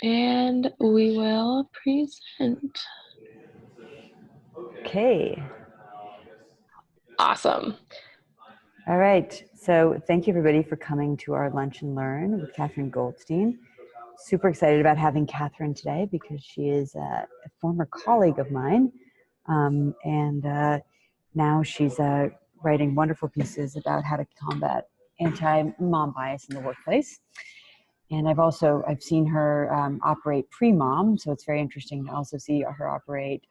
And we will present. Okay. Awesome. All right. So thank you everybody for coming to our Lunch and Learn with Katherine Goldstein. Super excited about having Katherine today because she is a former colleague of mine. And now she's writing wonderful pieces about how to combat anti-mom bias in the workplace. And I've seen her operate pre-mom, so it's very interesting to also see her operate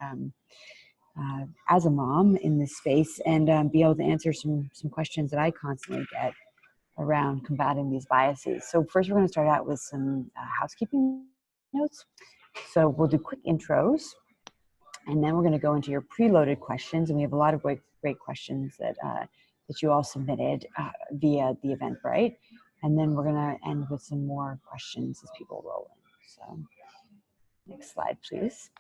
as a mom in this space and be able to answer some questions that I constantly get around combating these biases. So first we're going to start out with some housekeeping notes. So we'll do quick intros, and then we're going to go into your preloaded questions, and we have a lot of great questions that you all submitted via the Eventbrite. And then we're going to end with some more questions as people roll in. So next slide, please.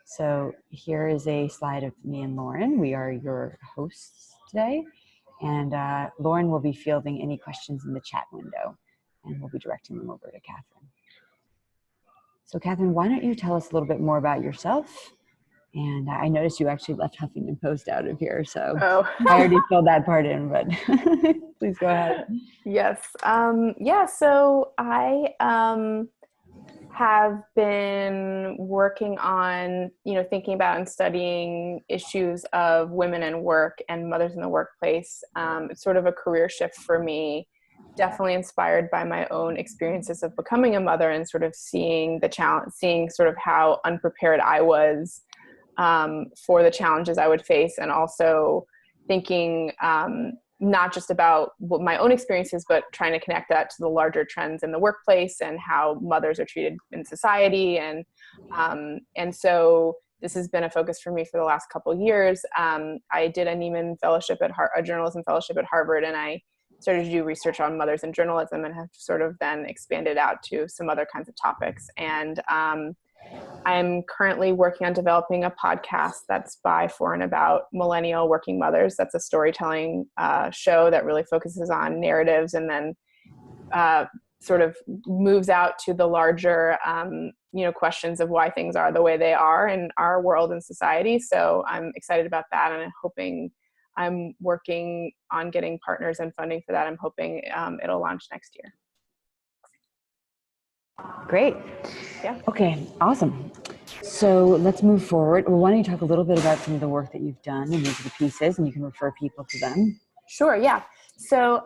So here is a slide of me and Lauren. We are your hosts today. And Lauren will be fielding any questions in the chat window, and we'll be directing them over to Katherine. So Katherine, why don't you tell us a little bit more about yourself? And I noticed you actually left Huffington Post out of here, so I already filled that part in, but please go ahead. Yes. So I have been working on, thinking about and studying issues of women in work and mothers in the workplace. It's sort of a career shift for me, definitely inspired by my own experiences of becoming a mother and sort of seeing the challenge, seeing sort of how unprepared I was for the challenges I would face, and also thinking not just about what my own experiences, but trying to connect that to the larger trends in the workplace and how mothers are treated in society. And so this has been a focus for me for the last couple of years. I did a Nieman fellowship a journalism fellowship at Harvard, and I started to do research on mothers in journalism and have sort of then expanded out to some other kinds of topics. And I'm currently working on developing a podcast that's by, for, and about millennial working mothers. That's a storytelling show that really focuses on narratives and then sort of moves out to the larger, questions of why things are the way they are in our world and society. So I'm excited about that, and I'm working on getting partners and funding for that. I'm hoping it'll launch next year. Great. Yeah. Okay, awesome. So let's move forward. Well, why don't you talk a little bit about some of the work that you've done and these are the pieces, and you can refer people to them. Sure, yeah. So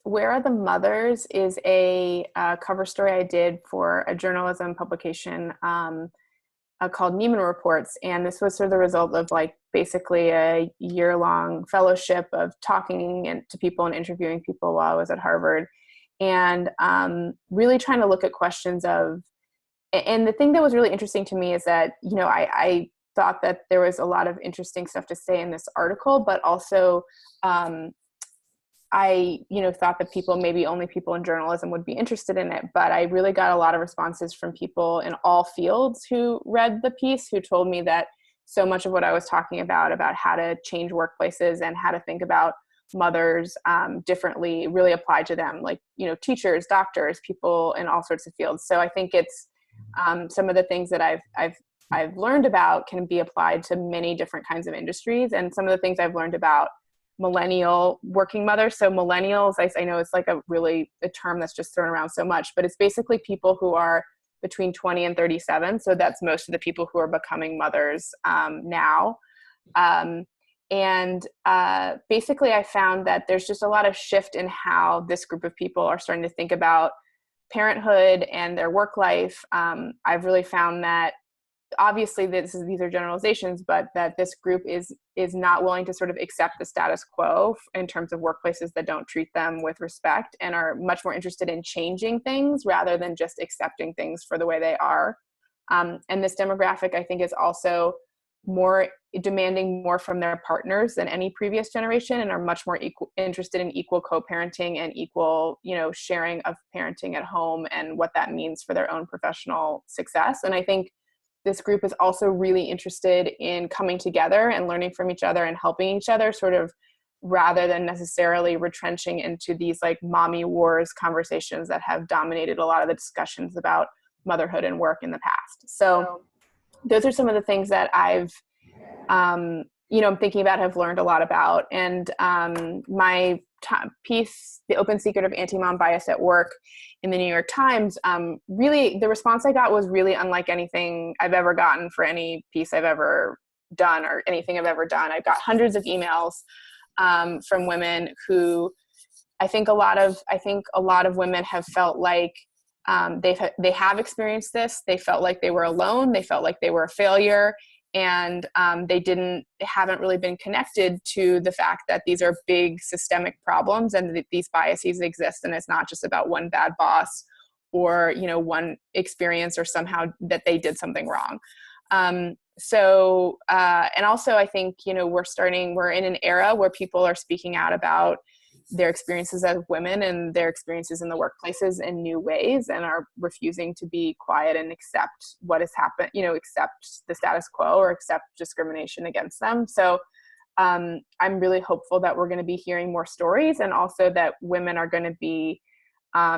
Where Are the Mothers is a cover story I did for a journalism publication called Nieman Reports. And this was sort of the result of basically a year-long fellowship of talking to people and interviewing people while I was at Harvard. And really trying to look at questions of, and the thing that was really interesting to me is that, I thought that there was a lot of interesting stuff to say in this article, but also I, thought that maybe only people in journalism would be interested in it. But I really got a lot of responses from people in all fields who read the piece, who told me that so much of what I was talking about how to change workplaces and how to think about mothers differently really applied to them, teachers, doctors, people in all sorts of fields. So I think it's some of the things that I've learned about can be applied to many different kinds of industries. And some of the things I've learned about millennial working mothers. So millennials, I know it's a term that's just thrown around so much, but it's basically people who are between 20 and 37. So that's most of the people who are becoming mothers now. Basically I found that there's just a lot of shift in how this group of people are starting to think about parenthood and their work life. I've really found that obviously these are generalizations, but that this group is not willing to sort of accept the status quo in terms of workplaces that don't treat them with respect, and are much more interested in changing things rather than just accepting things for the way they are. And this demographic, I think, is also more demanding more from their partners than any previous generation, and are much more interested in equal co-parenting and equal, sharing of parenting at home and what that means for their own professional success. And I think this group is also really interested in coming together and learning from each other and helping each other sort of rather than necessarily retrenching into these like mommy wars conversations that have dominated a lot of the discussions about motherhood and work in the past. So those are some of the things that I've, I'm thinking about, have learned a lot about. And my piece, The Open Secret of Anti-Mom Bias at Work, in the New York Times, really, the response I got was really unlike anything I've ever gotten for any piece I've ever done or anything I've ever done. I've got hundreds of emails from women who I think a lot of women have felt like they have experienced this. They felt like they were alone. They felt like they were a failure. And they haven't really been connected to the fact that these are big systemic problems and that these biases exist. And it's not just about one bad boss or, one experience or somehow that they did something wrong. And also I think, we're in an era where people are speaking out about their experiences as women and their experiences in the workplaces in new ways, and are refusing to be quiet and accept what has happened, accept the status quo or accept discrimination against them. So I'm really hopeful that we're going to be hearing more stories, and also that women are going to be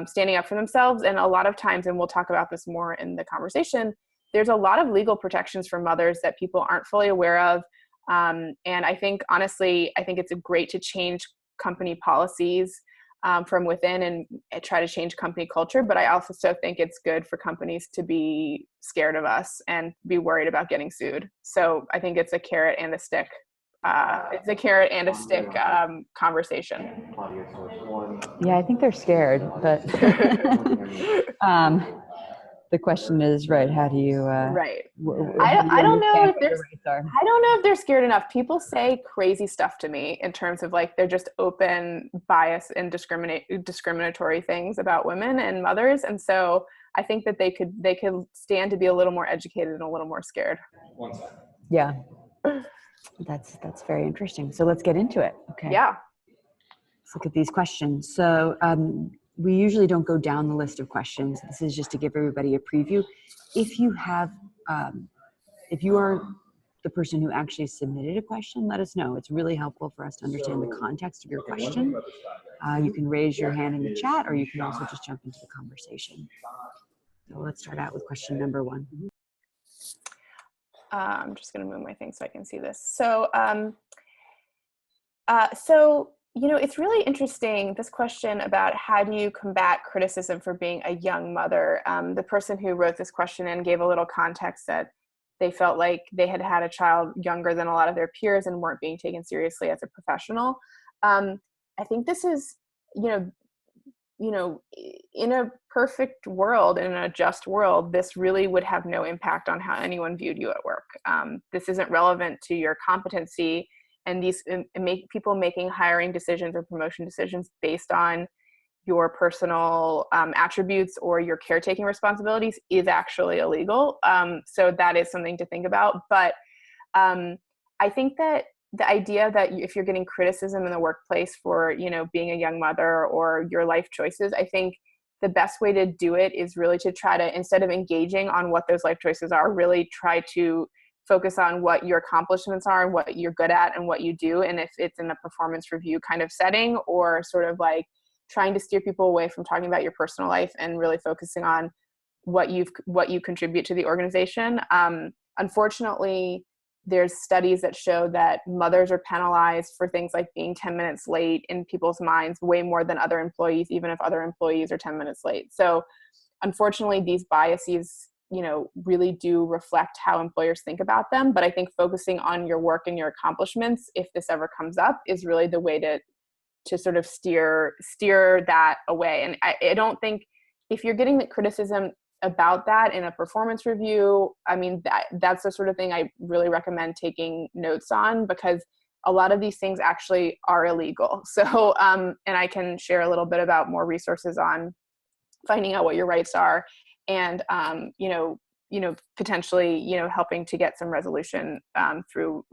standing up for themselves. And a lot of times, and we'll talk about this more in the conversation, there's a lot of legal protections for mothers that people aren't fully aware of. And I think, honestly, it's great to change company policies from within and try to change company culture. But I also think it's good for companies to be scared of us and be worried about getting sued. So I think it's a carrot and a stick. Conversation. Yeah, I think they're scared, but the question is, right, how do you right. I don't know if they're scared enough. People say crazy stuff to me in terms of like they're just open bias and discriminatory things about women and mothers. And so I think that they could stand to be a little more educated and a little more scared. Yeah. That's very interesting. So let's get into it. Okay. Yeah. Let's look at these questions. So we usually don't go down the list of questions. This is just to give everybody a preview. If you have, if you are the person who actually submitted a question, let us know. It's really helpful for us to understand the context of your question. You can raise your hand in the chat, or you can also just jump into the conversation. So let's start out with question number 1. I'm just going to move my thing so I can see this. So, it's really interesting, this question about how do you combat criticism for being a young mother. The person who wrote this question and gave a little context that they felt like they had had a child younger than a lot of their peers and weren't being taken seriously as a professional. I think this is, in a perfect world, in a just world, this really would have no impact on how anyone viewed you at work. This isn't relevant to your competency, and these make people making hiring decisions or promotion decisions based on your personal attributes or your caretaking responsibilities is actually illegal. So that is something to think about. But I think that the idea that if you're getting criticism in the workplace for, being a young mother or your life choices, I think the best way to do it is really to try to, instead of engaging on what those life choices are, really try to focus on what your accomplishments are and what you're good at and what you do. And if it's in a performance review kind of setting, or sort of like trying to steer people away from talking about your personal life and really focusing on what you contribute to the organization. Unfortunately, there's studies that show that mothers are penalized for things like being 10 minutes late in people's minds way more than other employees, even if other employees are 10 minutes late. So unfortunately, these biases, really do reflect how employers think about them. But I think focusing on your work and your accomplishments, if this ever comes up, is really the way to sort of steer that away. And I don't think, if you're getting the criticism about that in a performance review, that's the sort of thing I really recommend taking notes on, because a lot of these things actually are illegal. So, and I can share a little bit about more resources on finding out what your rights are, and, potentially, helping to get some resolution through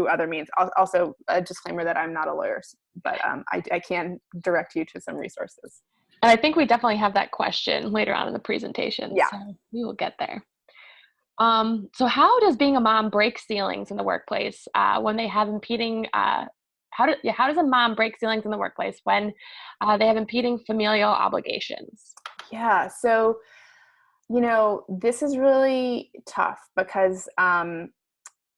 other means. Also, a disclaimer that I'm not a lawyer, but I can direct you to some resources. And I think we definitely have that question later on in the presentation. Yeah. So we will get there. So how does being a mom break ceilings in the workplace when they have impeding how does a mom break ceilings in the workplace when they have impeding familial obligations? Yeah. So, this is really tough because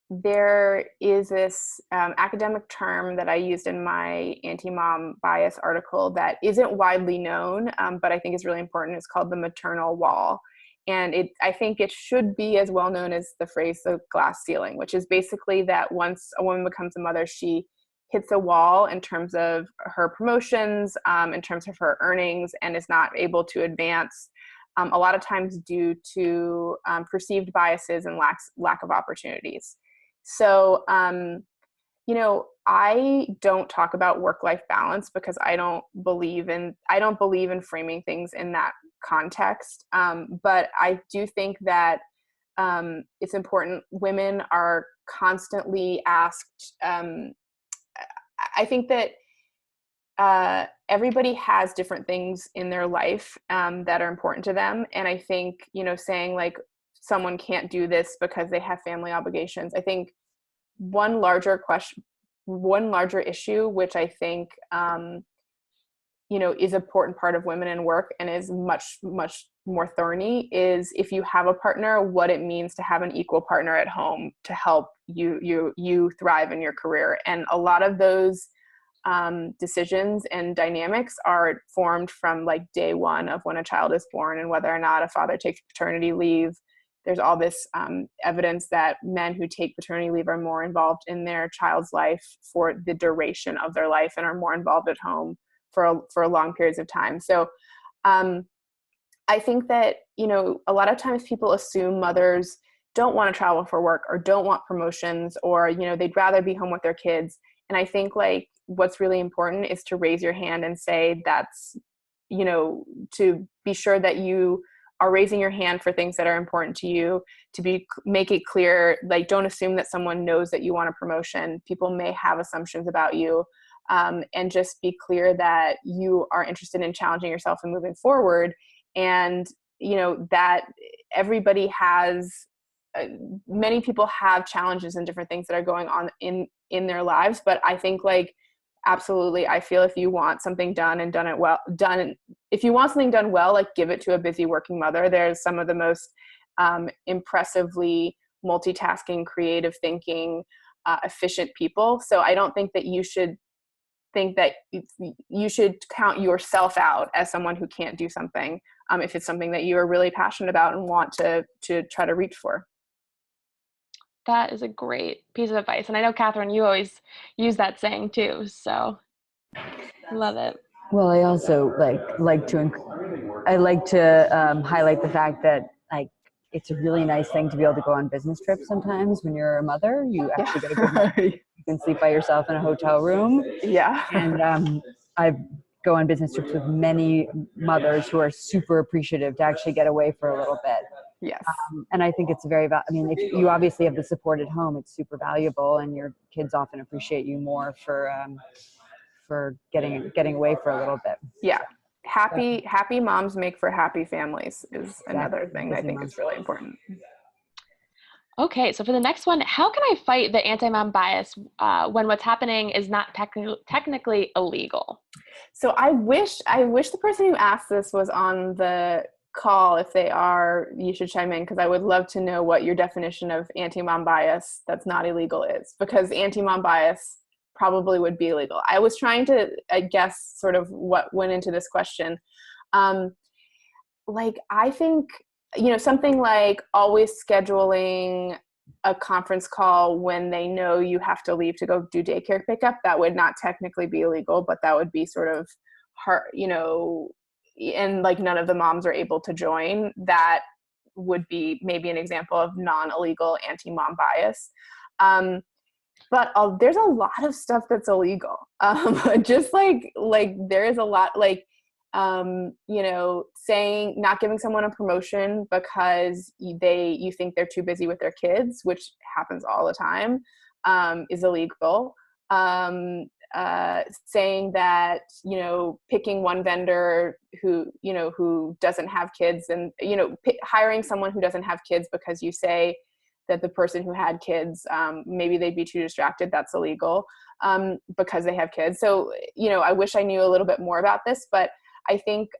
there is this academic term that I used in my anti-mom bias article that isn't widely known, but I think is really important. It's called the maternal wall. And I think it should be as well known as the phrase the glass ceiling, which is basically that once a woman becomes a mother, she hits a wall in terms of her promotions, in terms of her earnings, and is not able to advance, a lot of times due to perceived biases and lack of opportunities. So, I don't talk about work-life balance because I don't believe in framing things in that context. But I do think that it's important. Women are constantly asked. I think that everybody has different things in their life that are important to them, and I think saying like someone can't do this because they have family obligations. I think one larger issue, which I think, is an important part of women in work and is much, much more thorny, is if you have a partner, what it means to have an equal partner at home to help you thrive in your career. And a lot of those decisions and dynamics are formed from like day one of when a child is born and whether or not a father takes paternity leave. There's all this evidence that men who take paternity leave are more involved in their child's life for the duration of their life and are more involved at home for long periods of time. So I think that, a lot of times people assume mothers don't want to travel for work or don't want promotions or, they'd rather be home with their kids. And I think like what's really important is to raise your hand and say that's, to be sure that you are raising your hand for things that are important to you, to make it clear, like don't assume that someone knows that you want a promotion. People may have assumptions about you, and just be clear that you are interested in challenging yourself and moving forward. And, that everybody has, many people have challenges and different things that are going on in their lives. But I think like, absolutely, I feel if you want something done and if you want something done well, like give it to a busy working mother. There's some of the most impressively multitasking, creative thinking, efficient people. So I don't think that you should think that you should count yourself out as someone who can't do something if it's something that you are really passionate about and want to try to reach for. That is a great piece of advice. And I know, Katherine, you always use that saying too. So love it. Well, I also like to highlight the fact that like it's a really nice thing to be able to go on business trips sometimes when you're a mother. You actually get a good night. You can sleep by yourself in a hotel room. Yeah. And I go on business trips with many mothers who are super appreciative to actually get away for a little bit. Yes. And I think it's if you obviously have the support at home, it's super valuable, and your kids often appreciate you more for getting away for a little bit. Yeah. Happy moms make for happy families is another thing I think is really important. Okay, so for the next one, how can I fight the anti-mom bias when what's happening is not technically illegal? So I wish the person who asked this was on the call. If they are, you should chime in, because I would love to know what your definition of anti-mom bias that's not illegal is, because anti-mom bias probably would be illegal. I was trying to guess sort of what went into this question. Like, I think, something like always scheduling a conference call when they know you have to leave to go do daycare pickup, that would not technically be illegal, but that would be sort of hard, and like none of the moms are able to join. That would be maybe an example of non-illegal anti-mom bias. But there's a lot of stuff that's illegal. Just like there is a lot, like, saying, not giving someone a promotion because you think they're too busy with their kids, which happens all the time, is illegal. Saying that, picking one vendor who doesn't have kids and, hiring someone who doesn't have kids because you say that the person who had kids, maybe they'd be too distracted, that's illegal. because they have kids. So, I wish I knew a little bit more about this, but I think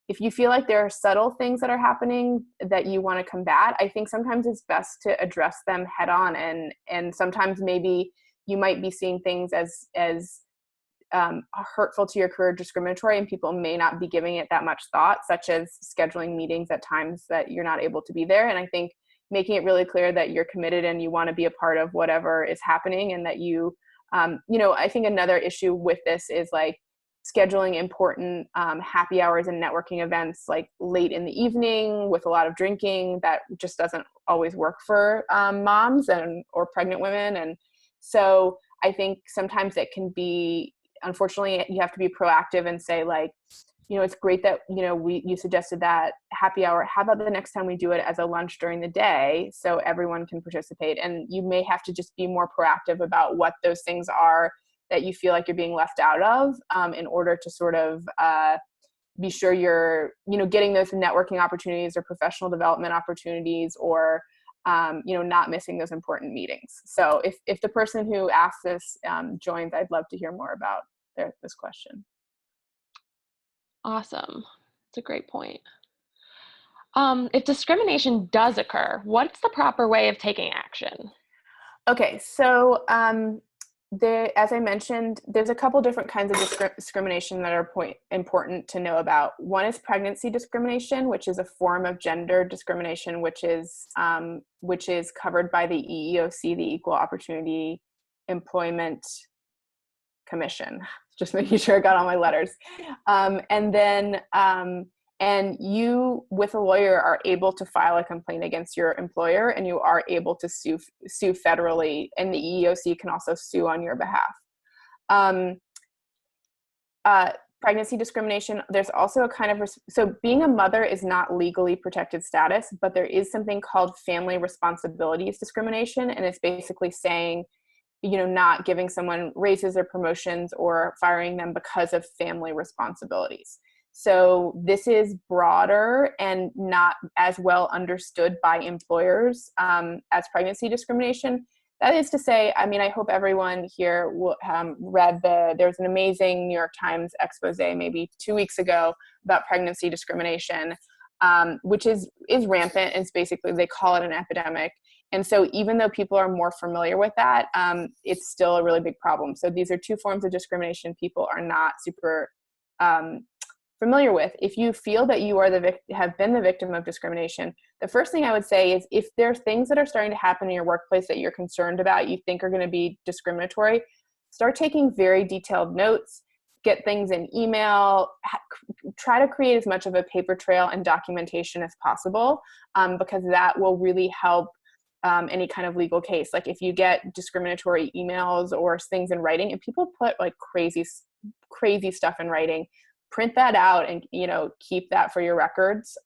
if you feel like there are subtle things that are happening that you want to combat, I think sometimes it's best to address them head on. And sometimes maybe you might be seeing things as hurtful to your career, discriminatory, and people may not be giving it that much thought, such as scheduling meetings at times that you're not able to be there. And I think making it really clear that you're committed and you want to be a part of whatever is happening, and that you, I think another issue with this is like scheduling important happy hours and networking events like late in the evening with a lot of drinking. That just doesn't always work for moms or pregnant women. And so I think sometimes it can be, unfortunately, you have to be proactive and say like, it's great that, you suggested that happy hour. How about the next time we do it as a lunch during the day so everyone can participate? And you may have to just be more proactive about what those things are that you feel like you're being left out of, in order to sort of be sure you're, getting those networking opportunities or professional development opportunities, or not missing those important meetings. So if the person who asked this joins, I'd love to hear more about this question. Awesome. That's a great point. If discrimination does occur, what's the proper way of taking action? Okay, so as I mentioned, there's a couple different kinds of discrimination that are important to know about. One is pregnancy discrimination, which is a form of gender discrimination, which is covered by the EEOC, the Equal Opportunity Employment Commission. Just making sure I got all my letters. And you, with a lawyer, are able to file a complaint against your employer, and you are able to sue federally, and the EEOC can also sue on your behalf. Pregnancy discrimination, there's also a kind of, so being a mother is not legally protected status, but there is something called family responsibilities discrimination, and it's basically saying, not giving someone raises or promotions or firing them because of family responsibilities. So this is broader and not as well understood by employers as pregnancy discrimination. That is to say, I hope everyone here read there's an amazing New York Times expose maybe 2 weeks ago about pregnancy discrimination, which is rampant. It's basically, they call it an epidemic. And so even though people are more familiar with that, it's still a really big problem. So these are two forms of discrimination people are not super familiar with. If you feel that you are have been the victim of discrimination, the first thing I would say is if there are things that are starting to happen in your workplace that you're concerned about, you think are going to be discriminatory, start taking very detailed notes, get things in email, try to create as much of a paper trail and documentation as possible, because that will really help any kind of legal case. Like if you get discriminatory emails or things in writing, and people put like crazy stuff in writing, print that out and keep that for your records.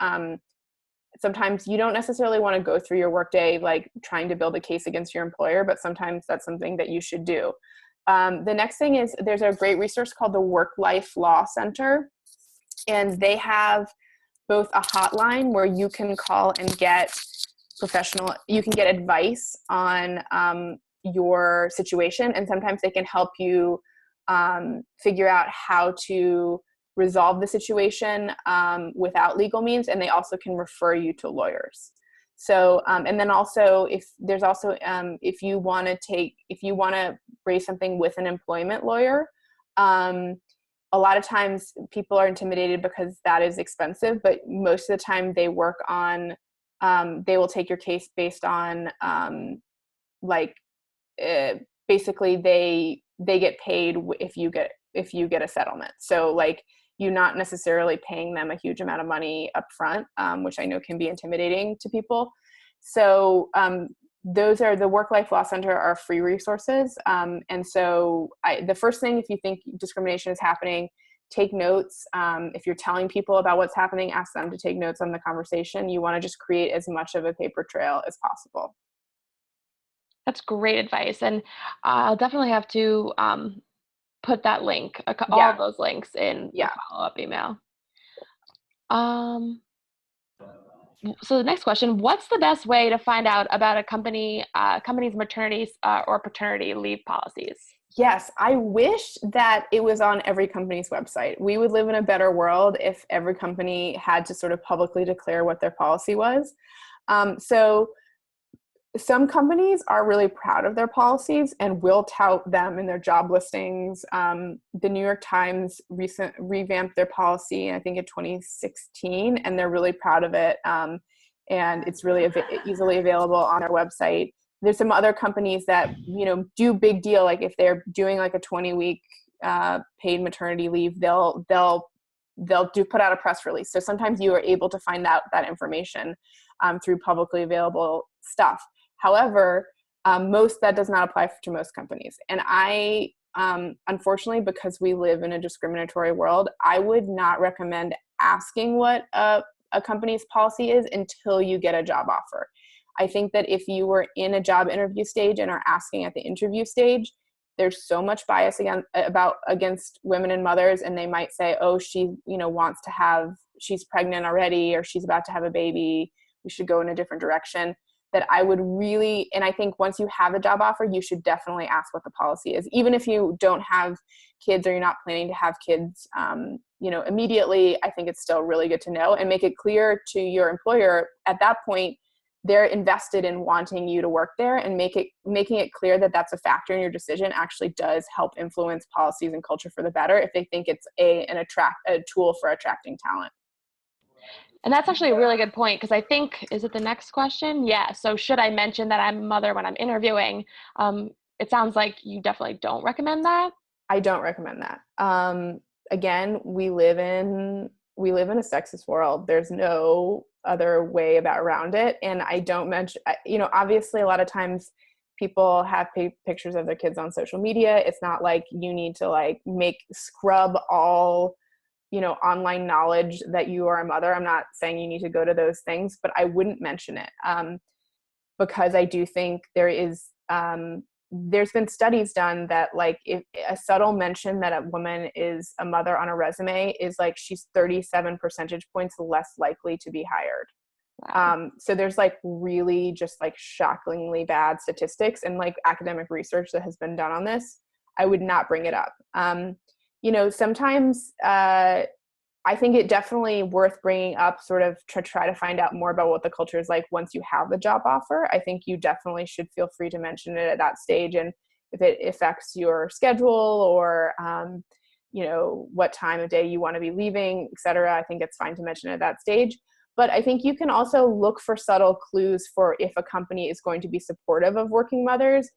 Sometimes you don't necessarily want to go through your workday like trying to build a case against your employer, but sometimes that's something that you should do. The next thing is there's a great resource called the Worklife Law Center, and they have both a hotline where you can call and get advice on your situation, and sometimes they can help you figure out how to resolve the situation without legal means, and they also can refer you to lawyers. So, and then also if you want to raise something with an employment lawyer, a lot of times people are intimidated because that is expensive, but most of the time they work on, they will take your case based on basically they get paid if you get a settlement. So like you're not necessarily paying them a huge amount of money up front, which I know can be intimidating to people. So those are the Work-Life Law Center are free resources. And so the first thing, if you think discrimination is happening, take notes. If you're telling people about what's happening, ask them to take notes on the conversation. You want to just create as much of a paper trail as possible. That's great advice. And I'll definitely have to put that link, all of those links in the follow-up email. So the next question, what's the best way to find out about a company's maternity or paternity leave policies? Yes, I wish that it was on every company's website. We would live in a better world if every company had to sort of publicly declare what their policy was. So some companies are really proud of their policies and will tout them in their job listings. The New York Times revamped their policy, I think in 2016, and they're really proud of it. And it's really easily available on their website. There's some other companies that, do big deal. Like if they're doing like a 20-week paid maternity leave, they'll put out a press release. So sometimes you are able to find out that information through publicly available stuff. However, that does not apply to most companies. And I, unfortunately, because we live in a discriminatory world, I would not recommend asking what a company's policy is until you get a job offer. I think that if you were in a job interview stage and are asking at the interview stage, there's so much bias against women and mothers, and they might say, oh, she, she's pregnant already, or she's about to have a baby, we should go in a different direction. That I would really, and I think once you have a job offer, you should definitely ask what the policy is. Even if you don't have kids or you're not planning to have kids, immediately, I think it's still really good to know and make it clear to your employer at that point. They're invested in wanting you to work there, and making it clear that that's a factor in your decision actually does help influence policies and culture for the better if they think it's a tool for attracting talent. And that's actually a really good point, because I think, is it the next question? Yeah. So should I mention that I'm a mother when I'm interviewing? It sounds like you definitely don't recommend that. I don't recommend that. Again, we live in a sexist world. There's no other way around it. And I don't mention, obviously a lot of times people have pictures of their kids on social media. It's not like you need to scrub all online knowledge that you are a mother. I'm not saying you need to go to those things, but I wouldn't mention it because I do think there's been studies done that if a subtle mention that a woman is a mother on a resume is she's 37 percentage points less likely to be hired. Wow. So there's really just shockingly bad statistics and academic research that has been done on this. I would not bring it up. Sometimes I think it definitely worth bringing up sort of to try to find out more about what the culture is like once you have the job offer. I think you definitely should feel free to mention it at that stage. And if it affects your schedule or, what time of day you want to be leaving, et cetera, I think it's fine to mention it at that stage. But I think you can also look for subtle clues for if a company is going to be supportive of working mothers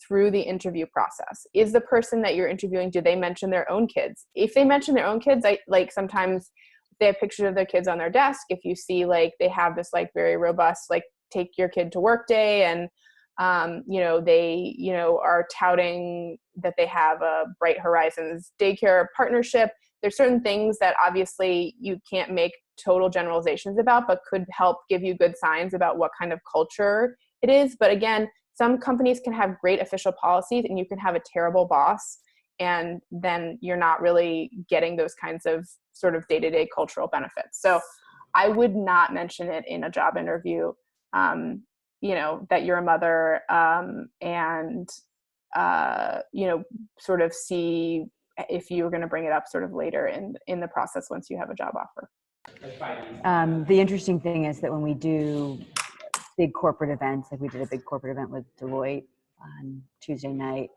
through the interview process. Is the person that you're interviewing, do they mention their own kids? If they mention their own kids, sometimes they have pictures of their kids on their desk. If you see they have this very robust take your kid to work day, and they are touting that they have a Bright Horizons daycare partnership. There's certain things that obviously you can't make total generalizations about, but could help give you good signs about what kind of culture it is. But again, some companies can have great official policies and you can have a terrible boss, and then you're not really getting those kinds of sort of day-to-day cultural benefits. So I would not mention it in a job interview, that you're a mother, and sort of see if you're going to bring it up sort of later in the process once you have a job offer. The interesting thing is that when we do big corporate events, we did a big corporate event with Deloitte on Tuesday night,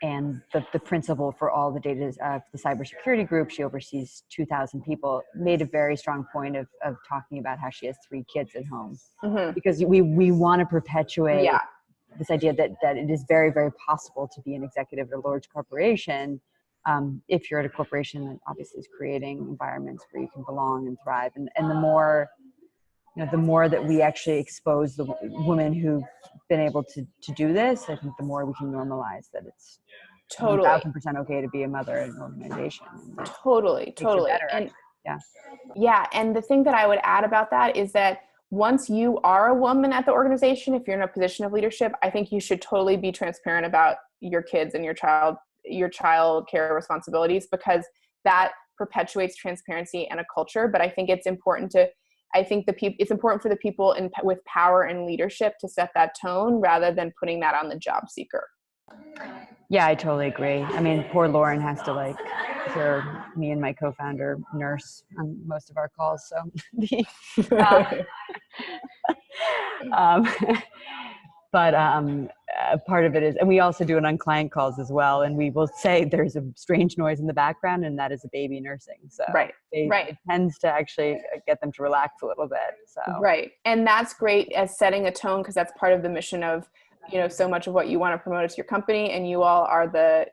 and the principal for all the data, the cybersecurity group, she oversees 2,000 people, made a very strong point of talking about how she has 3 kids at home, because we want to perpetuate this idea that it is very, very possible to be an executive at a large corporation if you're at a corporation that obviously is creating environments where you can belong and thrive. And the more that we actually expose the women who've been able to do this, I think the more we can normalize that it's totally 1,000% okay to be a mother in an organization. Totally. Better, and yeah. And the thing that I would add about that is that once you are a woman at the organization, if you're in a position of leadership, I think you should totally be transparent about your kids and your child care responsibilities, because that perpetuates transparency and a culture. But I think it's important it's important for the people with power and leadership to set that tone rather than putting that on the job seeker. Yeah, I totally agree. I mean, poor Lauren has to like hear me and my co-founder nurse on most of our calls. So uh, um, but part of it is, and we also do it on client calls as well. And we will say there's a strange noise in the background, and that is a baby nursing. So Right. it tends to actually get them to relax a little bit. So right. And that's great as setting a tone, because that's part of the mission of, so much of what you want to promote is your company, and you all are the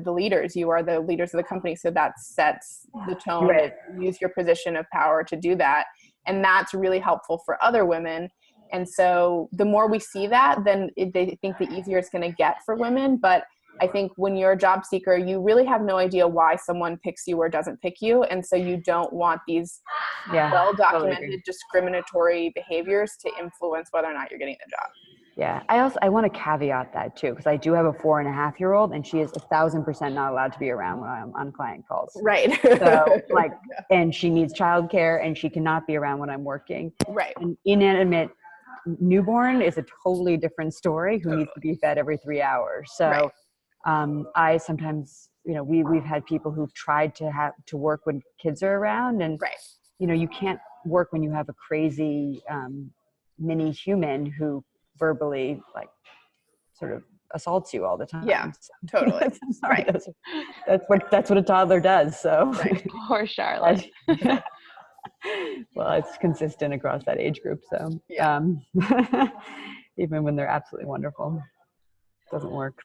leaders. You are the leaders of the company. So that sets the tone, right. and use your position of power to do that. And that's really helpful for other women. And so the more we see that, then they think the easier it's going to get for women. But I think when you're a job seeker, you really have no idea why someone picks you or doesn't pick you. And so you don't want these well-documented totally discriminatory behaviors to influence whether or not you're getting the job. Yeah. I want to caveat that too, because I do have a 4.5-year-old, and she is 1,000% not allowed to be around when I'm on client calls. Right. So and she needs childcare, and she cannot be around when I'm working. Right. An inanimate newborn is a totally different story who needs to be fed every 3 hours. So I sometimes, we've had people who've tried to work when kids are around, and you can't work when you have a crazy mini human who verbally sort of assaults you all the time. Yeah, totally. Sorry, that's what a toddler does. So Poor Charlotte. well, it's consistent across that age group. So even when they're absolutely wonderful, it doesn't work.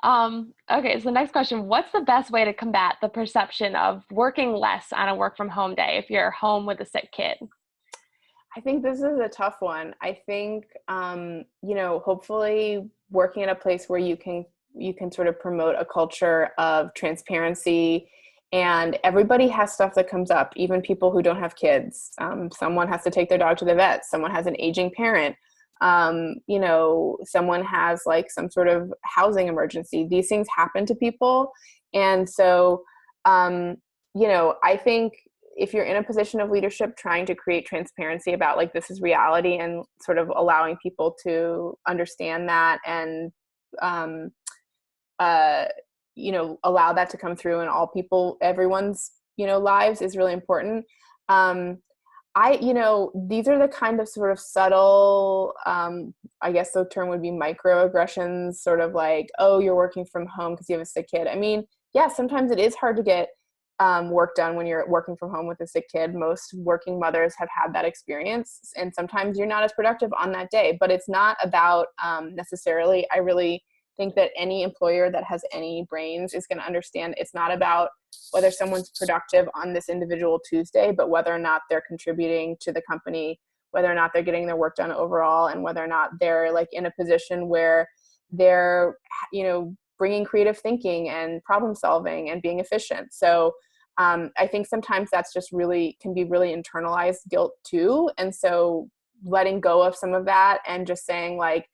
Okay, so the next question, what's the best way to combat the perception of working less on a work from home day if you're home with a sick kid? I think this is a tough one. I think, hopefully working in a place where you can sort of promote a culture of transparency, and everybody has stuff that comes up, even people who don't have kids. Someone has to take their dog to the vet. Someone has an aging parent. Someone has like some sort of housing emergency. These things happen to people. And so, I think if you're in a position of leadership, trying to create transparency about like, this is reality, and sort of allowing people to understand that, and, allow that to come through in everyone's, lives, is really important. These are the kind of sort of subtle, I guess the term would be microaggressions, sort of like, oh, you're working from home because you have a sick kid. I mean, yeah, sometimes it is hard to get work done when you're working from home with a sick kid. Most working mothers have had that experience, and sometimes you're not as productive on that day. But it's not about necessarily, I really think that any employer that has any brains is going to understand it's not about whether someone's productive on this individual Tuesday, but whether or not they're contributing to the company, whether or not they're getting their work done overall, and whether or not they're like in a position where they're, bringing creative thinking and problem solving and being efficient. So I think sometimes that's just can be really internalized guilt too. And so letting go of some of that and just saying like,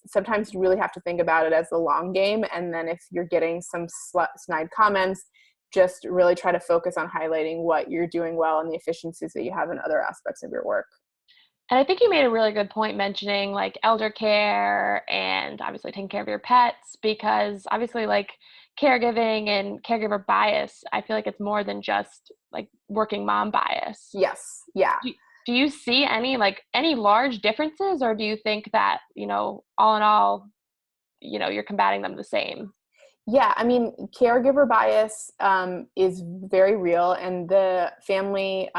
sometimes you really have to think about it as the long game. And then if you're getting some snide comments, just really try to focus on highlighting what you're doing well and the efficiencies that you have in other aspects of your work. And I think you made a really good point mentioning like elder care and obviously taking care of your pets, because obviously like caregiving and caregiver bias, I feel like it's more than just like working mom bias. Yes. Yeah. Do you see any large differences, or do you think that, all in all, you're combating them the same? Yeah, I mean, caregiver bias is very real, and the family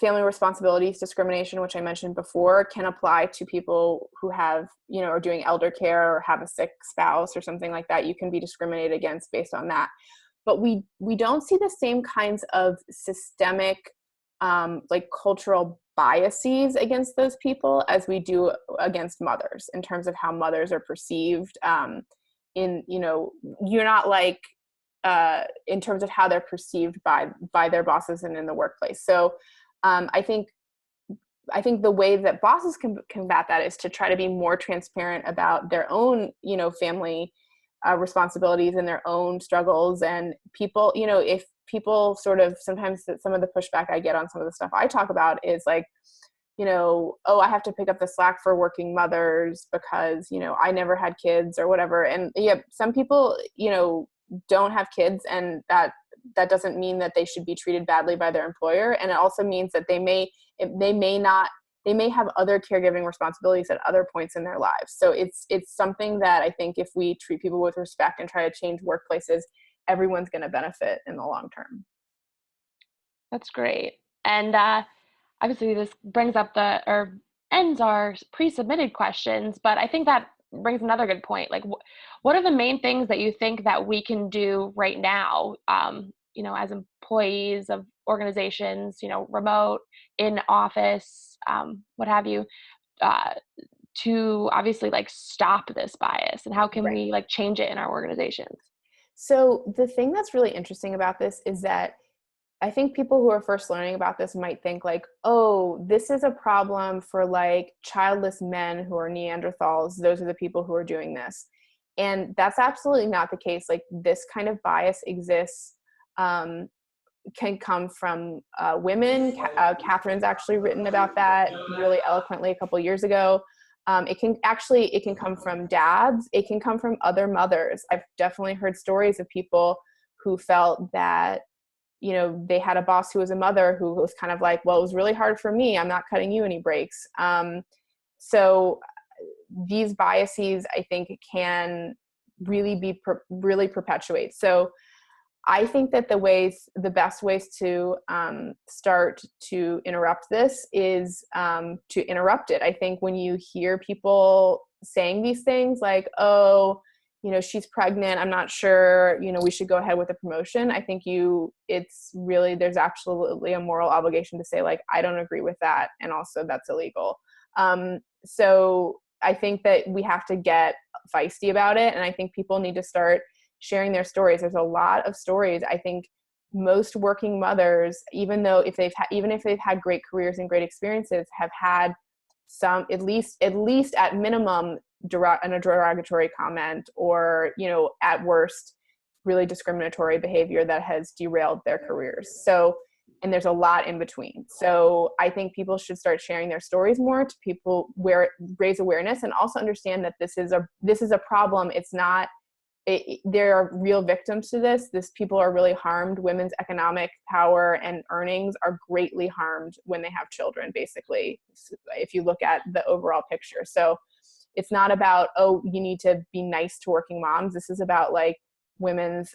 responsibilities discrimination, which I mentioned before, can apply to people who have, are doing elder care or have a sick spouse or something like that. You can be discriminated against based on that. But we don't see the same kinds of systemic, cultural biases against those people as we do against mothers, in terms of how mothers are perceived. You're not like, in terms of how they're perceived by their bosses and in the workplace. So I think the way that bosses can combat that is to try to be more transparent about their own, family responsibilities and their own struggles. And people, if people sort of, sometimes some of the pushback I get on some of the stuff I talk about is like, oh, I have to pick up the slack for working mothers because, I never had kids or whatever. And yeah, some people, don't have kids, and that doesn't mean that they should be treated badly by their employer. And it also means that they may have other caregiving responsibilities at other points in their lives. So it's something that I think if we treat people with respect and try to change workplaces, everyone's going to benefit in the long term. That's great. And obviously this brings up or ends our pre-submitted questions, but I think that brings another good point. Like, what are the main things that you think that we can do right now, as employees of organizations, remote, in office, what have you, to obviously like stop this bias, and how can Right. we like change it in our organizations? So the thing that's really interesting about this is that I think people who are first learning about this might think like, oh, this is a problem for like childless men who are Neanderthals. Those are the people who are doing this. And that's absolutely not the case. Like, this kind of bias exists, can come from women. Catherine's actually written about that really eloquently a couple years ago. It can come from dads. It can come from other mothers. I've definitely heard stories of people who felt that, they had a boss who was a mother who was kind of like, well, it was really hard for me. I'm not cutting you any breaks. So these biases, I think, can really really perpetuate. So I think that the best ways to start to interrupt this is to interrupt it. I think when you hear people saying these things like, oh, she's pregnant, I'm not sure, we should go ahead with the promotion. I think there's absolutely a moral obligation to say like, I don't agree with that. And also that's illegal. So I think that we have to get feisty about it. And I think people need to start sharing their stories. There's a lot of stories. I think most working mothers, even if they've had great careers and great experiences, have had some, at least at minimum, a derogatory comment, or, at worst, really discriminatory behavior that has derailed their careers. So, and there's a lot in between. So I think people should start sharing their stories more to people, raise awareness, and also understand that this is a problem. It's not, there are real victims to this. People are really harmed. Women's economic power and earnings are greatly harmed when they have children, basically, if you look at the overall picture. So it's not about, oh, you need to be nice to working moms. This is about like women's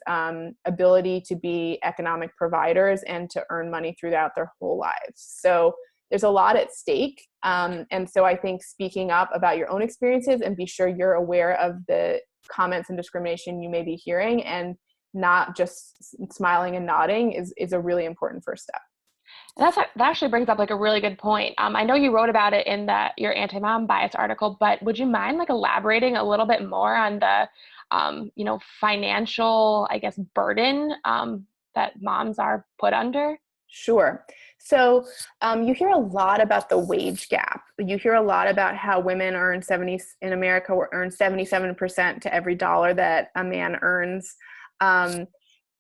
ability to be economic providers and to earn money throughout their whole lives. So there's a lot at stake. And so I think speaking up about your own experiences and be sure you're aware of the comments and discrimination you may be hearing, and not just smiling and nodding is a really important first step. And that actually brings up like a really good point. I know you wrote about it in your anti-mom bias article, but would you mind like elaborating a little bit more on the, financial, I guess, burden that moms are put under? Sure. So you hear a lot about the wage gap. You hear a lot about how women in America earn 77% to every dollar that a man earns.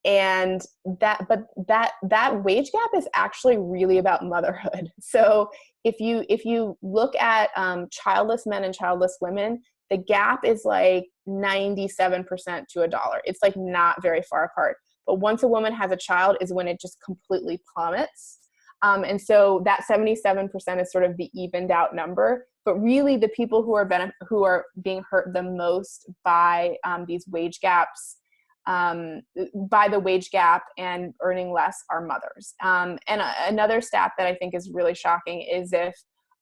And that wage gap is actually really about motherhood. So if you look at childless men and childless women, the gap is like 97% to a dollar. It's like not very far apart. But once a woman has a child is when it just completely plummets. And so that 77% is sort of the evened out number. But really the people who are being hurt the most by these wage gaps, by the wage gap and earning less, are mothers. And another stat that I think is really shocking is if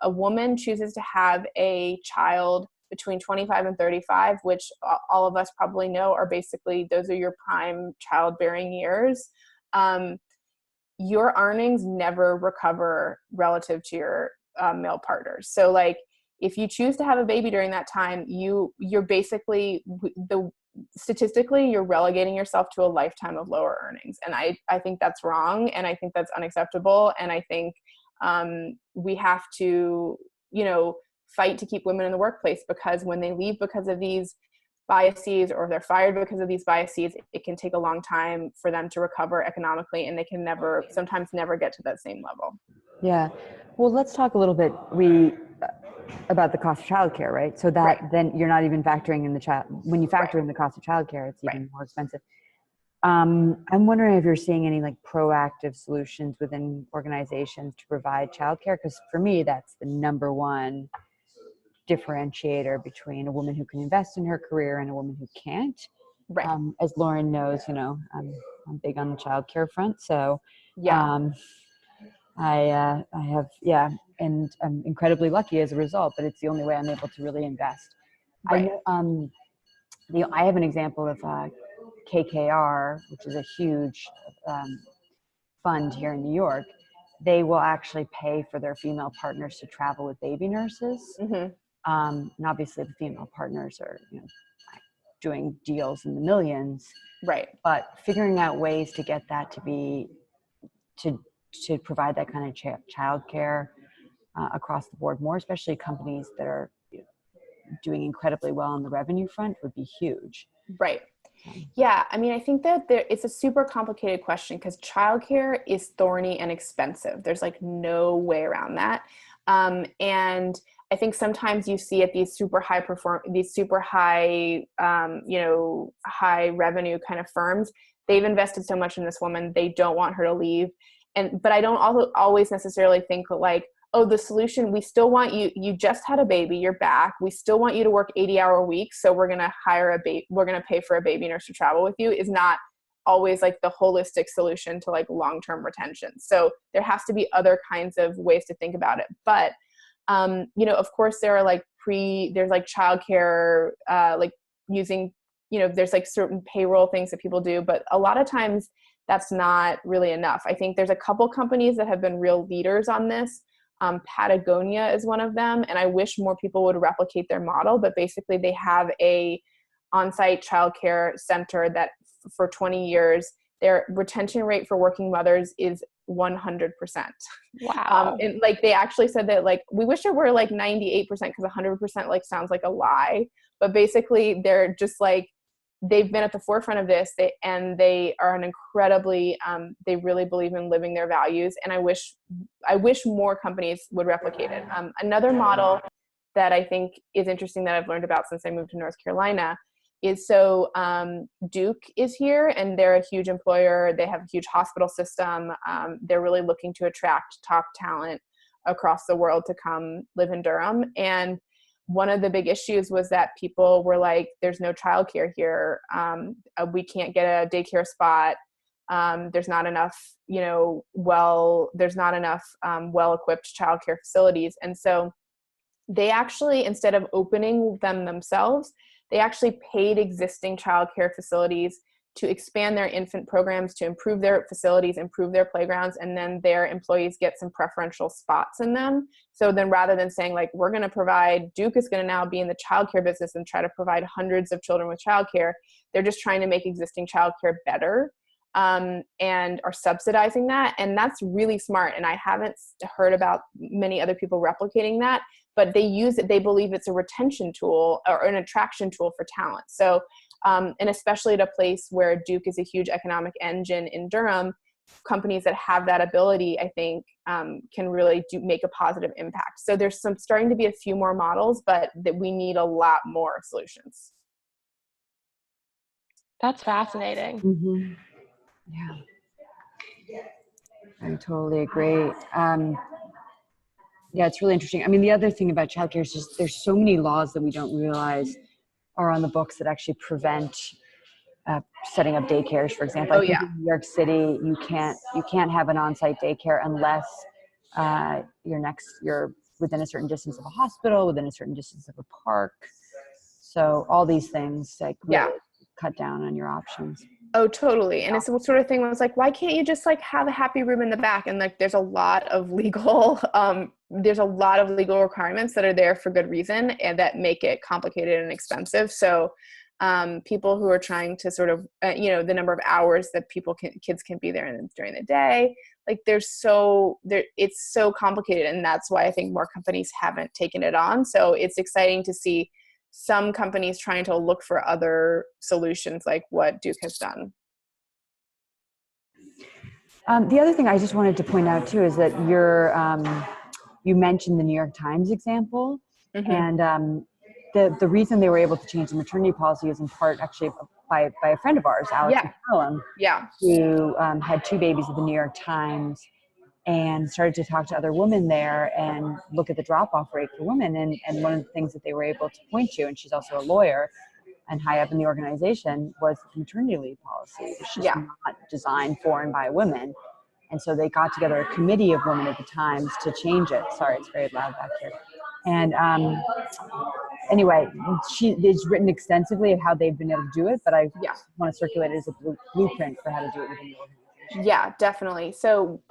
a woman chooses to have a child between 25 and 35, which all of us probably know are basically, those are your prime childbearing years, your earnings never recover relative to your male partners. So like, if you choose to have a baby during that time, you're basically, statistically, you're relegating yourself to a lifetime of lower earnings. And I think that's wrong. And I think that's unacceptable. And I think we have to, fight to keep women in the workplace, because when they leave because of these biases, or they're fired because of these biases, it can take a long time for them to recover economically, and they can sometimes never get to that same level. Yeah. Well, let's talk a little bit about the cost of childcare, right? So that Right, then you're not even factoring in the child. When you right, factor in the cost of childcare, it's right. even more expensive. I'm wondering if you're seeing any like proactive solutions within organizations to provide childcare, because for me, that's the number one differentiator between a woman who can invest in her career and a woman who can't. Right. As Lauren knows, I'm big on the childcare front, so Yeah. um, I have, yeah, and I'm incredibly lucky as a result. But it's the only way I'm able to really invest. I Right. know I have an example of KKR, which is a huge um, fund here in New York. They will actually pay for their female partners to travel with baby nurses. Hmm. And obviously the female partners are, doing deals in the millions, Right. but figuring out ways to get that to to provide that kind of childcare across the board, more especially companies that are doing incredibly well on the revenue front, would be huge. Right. So, Yeah, I mean, I think that it's a super complicated question because childcare is thorny and expensive. There's like no way around that. And I think sometimes you see at these super high, high revenue kind of firms, they've invested so much in this woman, they don't want her to leave. But I don't always necessarily think that like, oh, the solution, we still want you just had a baby, you're back, we still want you to work 80-hour weeks, so we're going to we're going to pay for a baby nurse to travel with you, is not always like the holistic solution to like long-term retention. So there has to be other kinds of ways to think about it. But of course there are like there's like childcare, like using, there's like certain payroll things that people do, but a lot of times that's not really enough. I think there's a couple companies that have been real leaders on this. Patagonia is one of them, and I wish more people would replicate their model. But basically, they have a on-site childcare center that for 20 years, their retention rate for working mothers is 100%. Wow. And like they actually said that like we wish it were like 98% because 100% like sounds like a lie. But basically, they're just like they've been at the forefront of this, and they are an incredibly they really believe in living their values, and I wish more companies would replicate it. Another model that I think is interesting that I've learned about since I moved to North Carolina is Duke is here, and they're a huge employer. They have a huge hospital system. They're really looking to attract top talent across the world to come live in Durham. And one of the big issues was that people were like, there's no childcare here. We can't get a daycare spot. There's not enough, well-equipped childcare facilities. And so they actually, instead of opening them themselves, they actually paid existing childcare facilities to expand their infant programs, to improve their facilities, improve their playgrounds, and then their employees get some preferential spots in them. So then rather than saying like, we're going to provide, Duke is going to now be in the childcare business and try to provide hundreds of children with childcare, they're just trying to make existing childcare better, and are subsidizing that. And that's really smart. And I haven't heard about many other people replicating that, but they use it, they believe it's a retention tool or an attraction tool for talent. So and especially at a place where Duke is a huge economic engine in Durham, companies that have that ability, I think, can really make a positive impact. So there's starting to be a few more models, but that we need a lot more solutions. That's fascinating. mm-hmm. Yeah, I totally agree. Yeah, it's really interesting. I mean, the other thing about childcare is just there's so many laws that we don't realize are on the books that actually prevent setting up daycares. For example, Oh I think yeah. in New York City you can't have an on-site daycare unless you're within a certain distance of a hospital, within a certain distance of a park. So all these things like Yeah. really cut down on your options. Oh, totally. And it's the sort of thing where it's like, why can't you just like have a happy room in the back? And like, there's a lot of legal requirements that are there for good reason and that make it complicated and expensive. So people who are trying to sort of, the number of hours that kids can be there during the day, like it's so complicated. And that's why I think more companies haven't taken it on. So it's exciting to see some companies trying to look for other solutions like what Duke has done. The other thing I just wanted to point out too is that you mentioned the New York Times example, Mm-hmm. and the reason they were able to change the maternity policy is in part actually by a friend of ours, Alex Yeah. McCallum, Yeah. who had 2 babies at the New York Times and started to talk to other women there and look at the drop-off rate for women. And one of the things that they were able to point to, and she's also a lawyer and high up in the organization, was the maternity leave policy. It's just Yeah. not designed for and by women. And so they got together a committee of women at the Times to change it. Sorry, it's very loud back here. And anyway, it's written extensively of how they've been able to do it, but I Yeah. want to circulate it as a blueprint for how to do it within the organization. Yeah, definitely. So,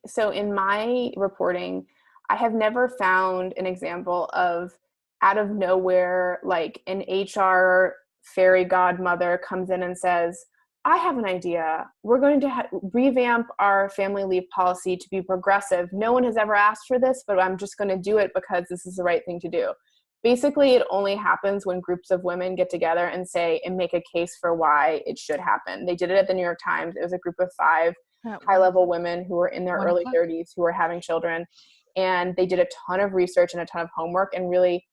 so in my reporting, I have never found an example of out of nowhere, like an HR fairy godmother comes in and says, I have an idea. We're going to revamp our family leave policy to be progressive. No one has ever asked for this, but I'm just going to do it because this is the right thing to do. Basically, it only happens when groups of women get together and say and make a case for why it should happen. They did it at the New York Times. It was a group of 5 high-level women who were in their early 30s who were having children. And they did a ton of research and a ton of homework and really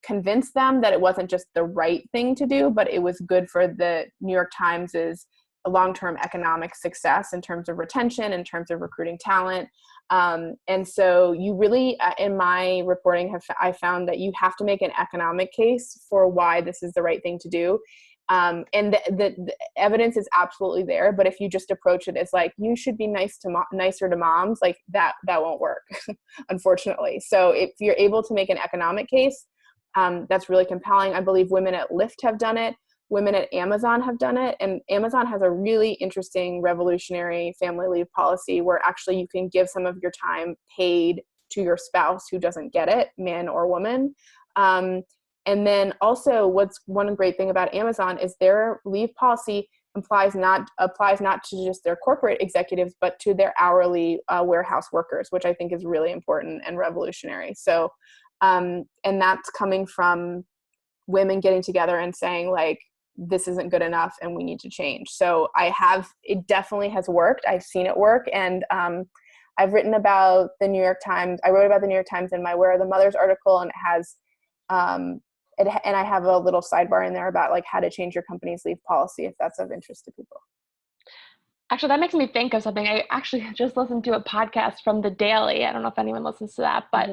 convinced them that it wasn't just the right thing to do, but it was good for the New York Times's long-term economic success in terms of retention, in terms of recruiting talent. And so you really, in my reporting, I found that you have to make an economic case for why this is the right thing to do. And the evidence is absolutely there, but if you just approach it as like, you should be nicer to moms, like that won't work, unfortunately. So if you're able to make an economic case, that's really compelling. I believe women at Lyft have done it. Women at Amazon have done it. And Amazon has a really interesting revolutionary family leave policy where actually you can give some of your time paid to your spouse who doesn't get it, man or woman. And then also what's one great thing about Amazon is their leave policy applies not to just their corporate executives, but to their hourly warehouse workers, which I think is really important and revolutionary. So, and that's coming from women getting together and saying like, this isn't good enough and we need to change. So it definitely has worked. I've seen it work. And I've written about the New York Times. I wrote about the New York Times in my Where Are the Mothers article, and it has, and I have a little sidebar in there about like how to change your company's leave policy if that's of interest to people. Actually, that makes me think of something. I actually just listened to a podcast from The Daily. I don't know if anyone listens to that, but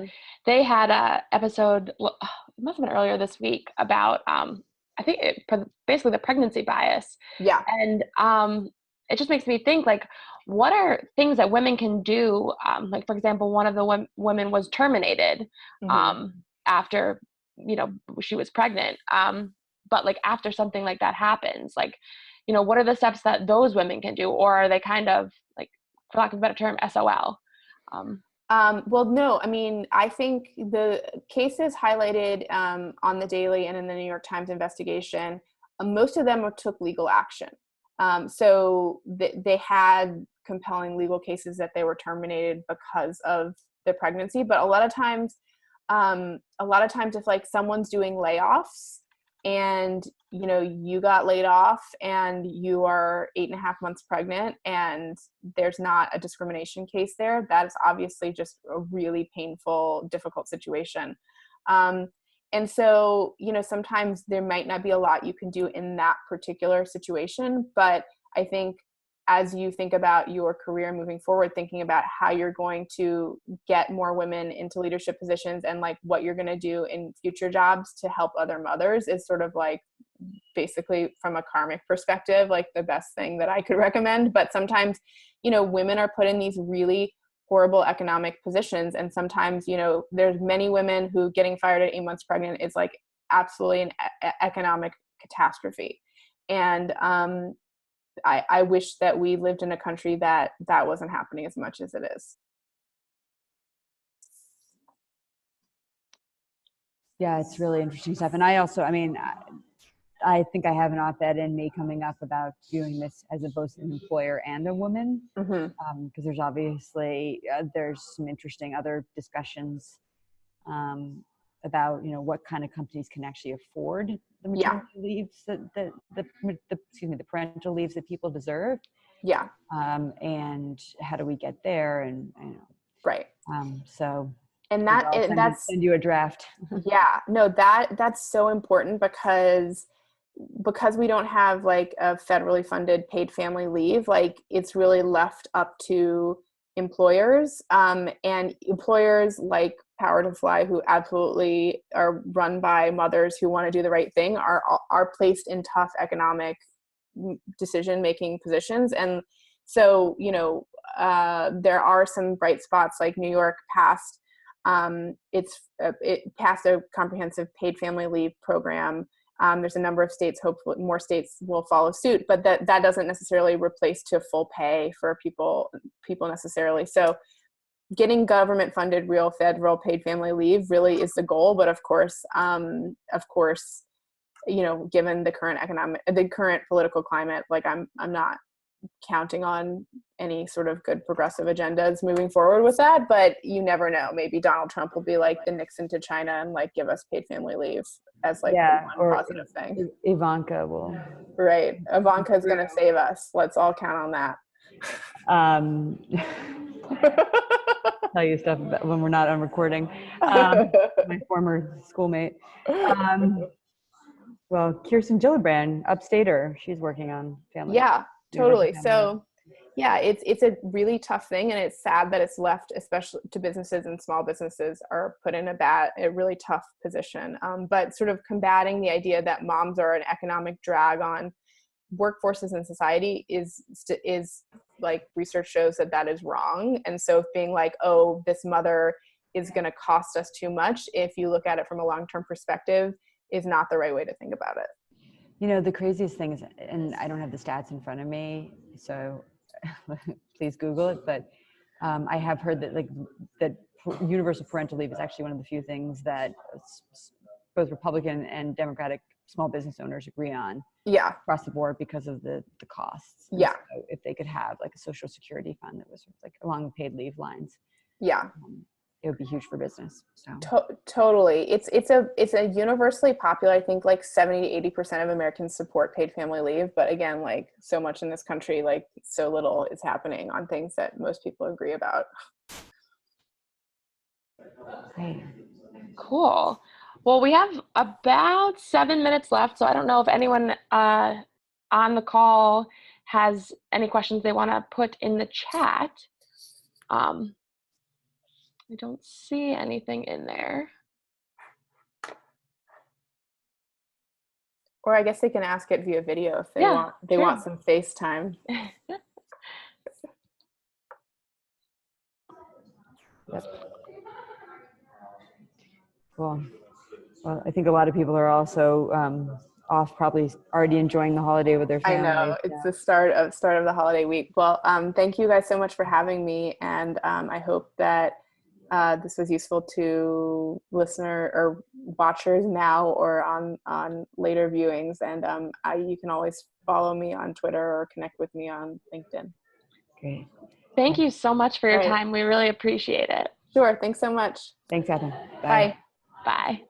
they had a episode, well, it must have been earlier this week, about I think basically the pregnancy bias. Yeah. And it just makes me think, like, what are things that women can do? Like, for example, one of the women was terminated after, she was pregnant. But like after something like that happens, like, what are the steps that those women can do? Or are they kind of like, for lack of a better term, SOL? Well, no, I mean, I think the cases highlighted on the Daily and in the New York Times investigation, most of them took legal action. So they had compelling legal cases that they were terminated because of the pregnancy. But a lot of times if like someone's doing layoffs and you got laid off and you are 8.5 months pregnant and there's not a discrimination case there, that is obviously just a really painful, difficult situation. And so, sometimes there might not be a lot you can do in that particular situation, but I think as you think about your career moving forward, thinking about how you're going to get more women into leadership positions and like what you're going to do in future jobs to help other mothers is sort of like basically from a karmic perspective, like the best thing that I could recommend. But sometimes, women are put in these really horrible economic positions. And sometimes, there's many women who getting fired at 8 months pregnant is like absolutely an economic catastrophe. And I wish that we lived in a country that wasn't happening as much as it is. Yeah, it's really interesting stuff. And I also, I think I have an op-ed in me coming up about doing this as both an employer and a woman, because there's obviously there's some interesting other discussions about what kind of companies can actually afford the maternity leaves the parental leaves that people deserve. Yeah. And how do we get there? And Right. So and maybe I'll send you a draft. Yeah, no, that's so important because we don't have like a federally funded paid family leave. Like, it's really left up to employers, and employers like Power to Fly, who absolutely are run by mothers who want to do the right thing, are placed in tough economic decision making positions. And so, there are some bright spots, like New York passed it passed a comprehensive paid family leave program. There's a number of states, hopefully more states will follow suit, but that doesn't necessarily replace to full pay for people necessarily. So getting government funded real federal paid family leave really is the goal. But of course, given the current political climate, like I'm not counting on any sort of good progressive agendas moving forward with that, but you never know. Maybe Donald Trump will be like the Nixon to China and like give us paid family leave as like the one positive thing. Ivanka will. Right. Ivanka is going to save us. Let's all count on that. Tell you stuff about when we're not on recording. My former schoolmate. Well, Kirsten Gillibrand, upstater, she's working on family. Yeah, totally. So yeah, it's a really tough thing, and it's sad that it's left, especially to businesses, and small businesses are put in a really tough position. But sort of combating the idea that moms are an economic drag on workforces in society is like, research shows that is wrong. And so being like, oh, this mother is going to cost us too much, if you look at it from a long-term perspective, is not the right way to think about it. The craziest thing is, and I don't have the stats in front of me, so please Google it, but I have heard that universal parental leave is actually one of the few things that both Republican and Democratic small business owners agree on. Yeah. Across the board, because of the costs. Yeah. So if they could have like a social security fund that was sort of like along the paid leave lines. Yeah. It would be huge for business. So totally. It's a universally popular, I think like 70 to 80% of Americans support paid family leave. But again, like so much in this country, like so little is happening on things that most people agree about. Great. Cool. Well, we have about 7 minutes left, so I don't know if anyone on the call has any questions they want to put in the chat. I don't see anything in there. Or I guess they can ask it via video if they want. They want some FaceTime. Cool. Well, I think a lot of people are also off, probably already enjoying the holiday with their families. I know, it's the start of the holiday week. Well, thank you guys so much for having me, and I hope that this was useful to listener or watchers now or on later viewings. And you can always follow me on Twitter or connect with me on LinkedIn. Great. Thank you so much for your time. We really appreciate it. Sure. Thanks so much. Thanks, Katherine. Bye. Bye.